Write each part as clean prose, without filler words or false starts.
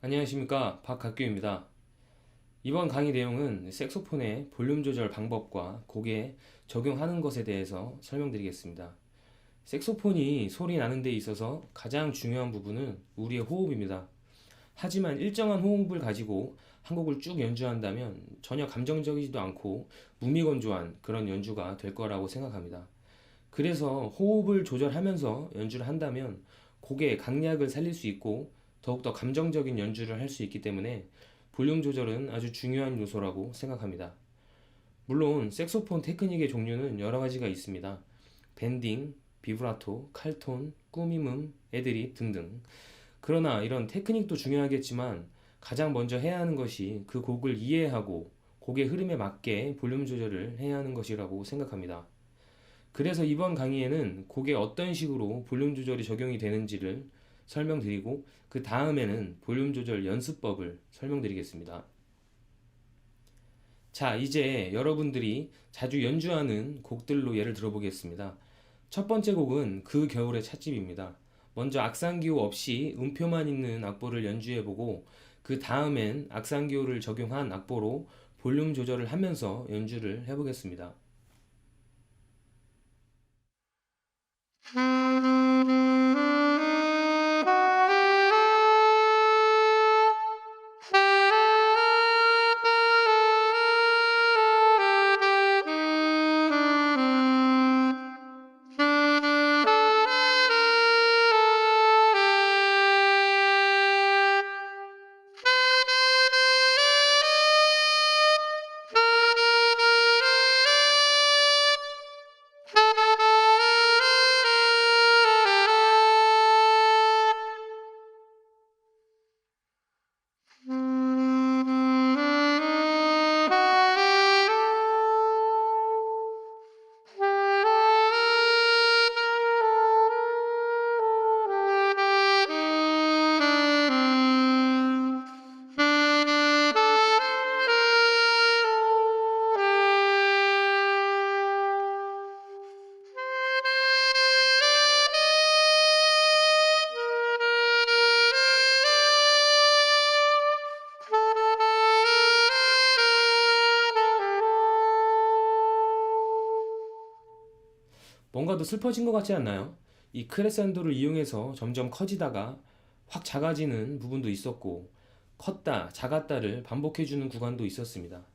안녕하십니까, 박학규입니다. 이번 강의 내용은 색소폰의 볼륨 조절 방법과 곡에 적용하는 것에 대해서 설명드리겠습니다. 색소폰이 소리 나는 데 있어서 가장 중요한 부분은 우리의 호흡입니다. 하지만 일정한 호흡을 가지고 한 곡을 쭉 연주한다면 전혀 감정적이지도 않고 무미건조한 그런 연주가 될 거라고 생각합니다. 그래서 호흡을 조절하면서 연주를 한다면 곡의 강약을 살릴 수 있고 더욱더 감정적인 연주를 할 수 있기 때문에 볼륨 조절은 아주 중요한 요소라고 생각합니다. 물론 색소폰 테크닉의 종류는 여러 가지가 있습니다. 밴딩, 비브라토, 칼톤, 꾸밈음, 애드립 등등. 그러나 이런 테크닉도 중요하겠지만 가장 먼저 해야 하는 것이 그 곡을 이해하고 곡의 흐름에 맞게 볼륨 조절을 해야 하는 것이라고 생각합니다. 그래서 이번 강의에는 곡에 어떤 식으로 볼륨 조절이 적용이 되는지를 설명드리고 그 다음에는 볼륨 조절 연습법을 설명드리겠습니다. 자, 이제 여러분들이 자주 연주하는 곡들로 예를 들어보겠습니다. 첫 번째 곡은 그 겨울의 찻집입니다. 먼저 악상기호 없이 음표만 있는 악보를 연주해보고 그 다음엔 악상기호를 적용한 악보로 볼륨 조절을 하면서 연주를 해보겠습니다. 뭔가 더 슬퍼진 것 같지 않나요? 이 크레센도를 이용해서 점점 커지다가 확 작아지는 부분도 있었고 컸다, 작았다를 반복해주는 구간도 있었습니다.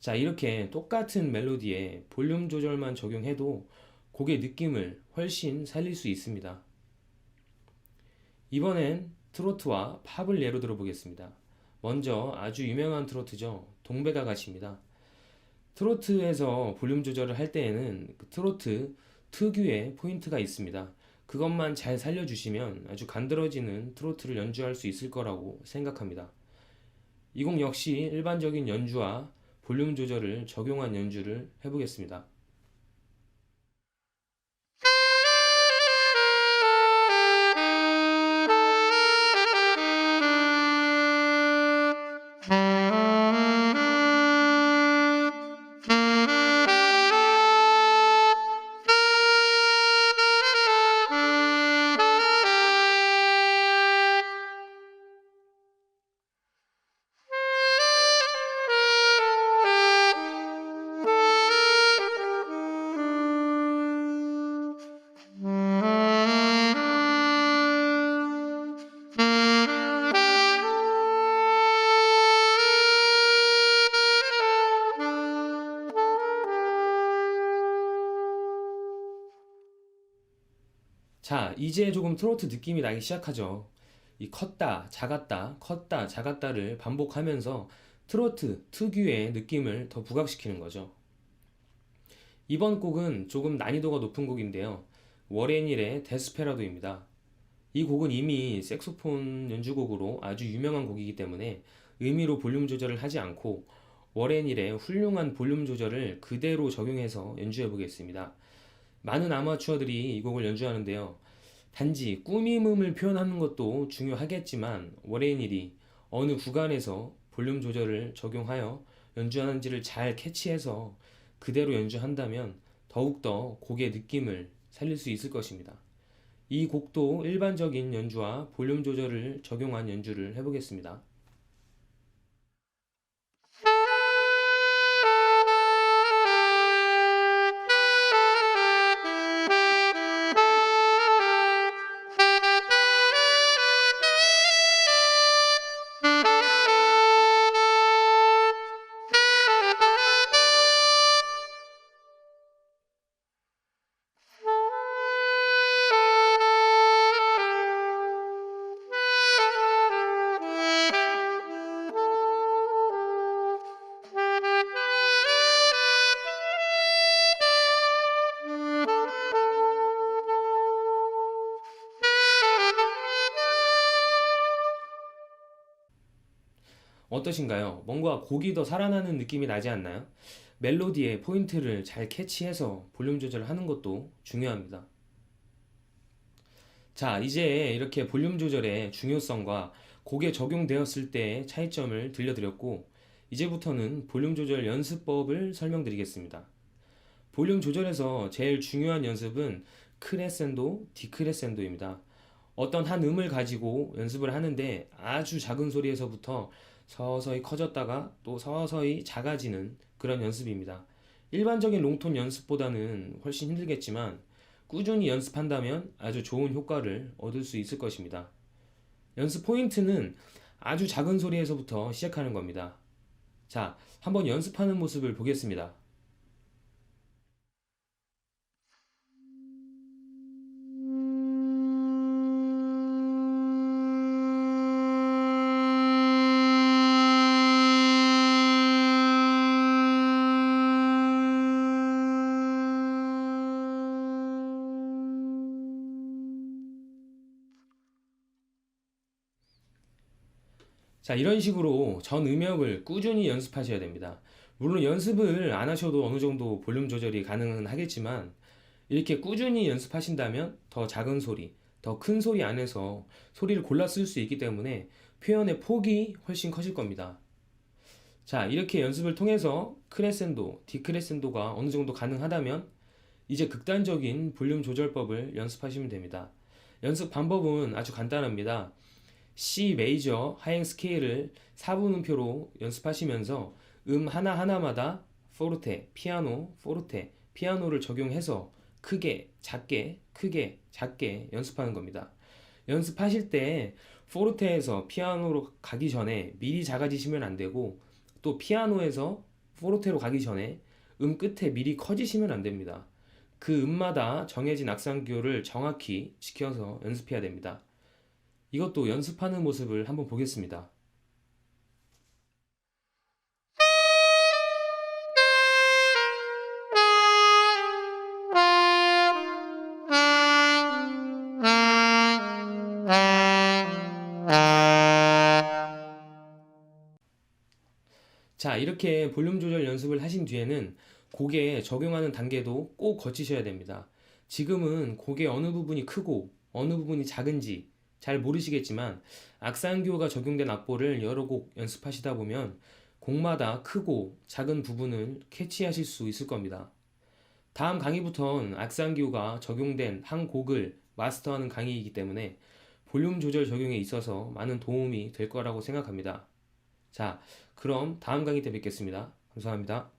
자, 이렇게 똑같은 멜로디에 볼륨 조절만 적용해도 곡의 느낌을 훨씬 살릴 수 있습니다. 이번엔 트로트와 팝을 예로 들어보겠습니다. 먼저 아주 유명한 트로트죠. 동백아가씨입니다. 트로트에서 볼륨 조절을 할 때에는 그 트로트 특유의 포인트가 있습니다. 그것만 잘 살려주시면 아주 간드러지는 트로트를 연주할 수 있을 거라고 생각합니다. 이 곡 역시 일반적인 연주와 볼륨 조절을 적용한 연주를 해보겠습니다. 자, 이제 조금 트로트 느낌이 나기 시작하죠. 이 컸다, 작았다를 반복하면서 트로트 특유의 느낌을 더 부각시키는 거죠. 이번 곡은 조금 난이도가 높은 곡인데요. 워렌 힐의 데스페라도입니다. 이 곡은 이미 색소폰 연주곡으로 아주 유명한 곡이기 때문에 의미로 볼륨 조절을 하지 않고 워렌 힐의 훌륭한 볼륨 조절을 그대로 적용해서 연주해 보겠습니다. 많은 아마추어들이 이 곡을 연주하는데요. 단지 꾸밈음을 표현하는 것도 중요하겠지만 워렌 힐이 어느 구간에서 볼륨 조절을 적용하여 연주하는지를 잘 캐치해서 그대로 연주한다면 더욱더 곡의 느낌을 살릴 수 있을 것입니다. 이 곡도 일반적인 연주와 볼륨 조절을 적용한 연주를 해보겠습니다. 어떠신가요? 뭔가 곡이 더 살아나는 느낌이 나지 않나요? 멜로디의 포인트를 잘 캐치해서 볼륨 조절을 하는 것도 중요합니다. 자, 이제 이렇게 볼륨 조절의 중요성과 곡에 적용되었을 때의 차이점을 들려드렸고, 이제부터는 볼륨 조절 연습법을 설명드리겠습니다. 볼륨 조절에서 제일 중요한 연습은 크레센도, 디크레센도입니다. 어떤 한 음을 가지고 연습을 하는데 아주 작은 소리에서부터 서서히 커졌다가 또 서서히 작아지는 그런 연습입니다. 일반적인 롱톤 연습보다는 훨씬 힘들겠지만 꾸준히 연습한다면 아주 좋은 효과를 얻을 수 있을 것입니다. 연습 포인트는 아주 작은 소리에서부터 시작하는 겁니다. 자, 한번 연습하는 모습을 보겠습니다. 자, 이런 식으로 전 음역을 꾸준히 연습하셔야 됩니다. 물론 연습을 안 하셔도 어느 정도 볼륨 조절이 가능은 하겠지만, 이렇게 꾸준히 연습하신다면 더 작은 소리, 더 큰 소리 안에서 소리를 골라 쓸 수 있기 때문에 표현의 폭이 훨씬 커질 겁니다. 자, 이렇게 연습을 통해서 크레센도, 디크레센도가 어느 정도 가능하다면 이제 극단적인 볼륨 조절법을 연습하시면 됩니다. 연습 방법은 아주 간단합니다. C 메이저 하행 스케일을 4분음표로 연습하시면서 하나하나마다 포르테, 피아노, 포르테, 피아노를 적용해서 크게, 작게, 크게, 작게 연습하는 겁니다. 연습하실 때 포르테에서 피아노로 가기 전에 미리 작아지시면 안 되고 또 피아노에서 포르테로 가기 전에 끝에 미리 커지시면 안 됩니다. 그 음마다 정해진 악상기호를 정확히 지켜서 연습해야 됩니다. 이것도 연습하는 모습을 한번 보겠습니다. 자, 이렇게 볼륨 조절 연습을 하신 뒤에는 곡에 적용하는 단계도 꼭 거치셔야 됩니다. 지금은 곡의 어느 부분이 크고 어느 부분이 작은지 잘 모르시겠지만 악상기호가 적용된 악보를 여러 곡 연습하시다 보면 곡마다 크고 작은 부분을 캐치하실 수 있을 겁니다. 다음 강의부터는 악상기호가 적용된 한 곡을 마스터하는 강의이기 때문에 볼륨 조절 적용에 있어서 많은 도움이 될 거라고 생각합니다. 자, 그럼 다음 강의 때 뵙겠습니다. 감사합니다.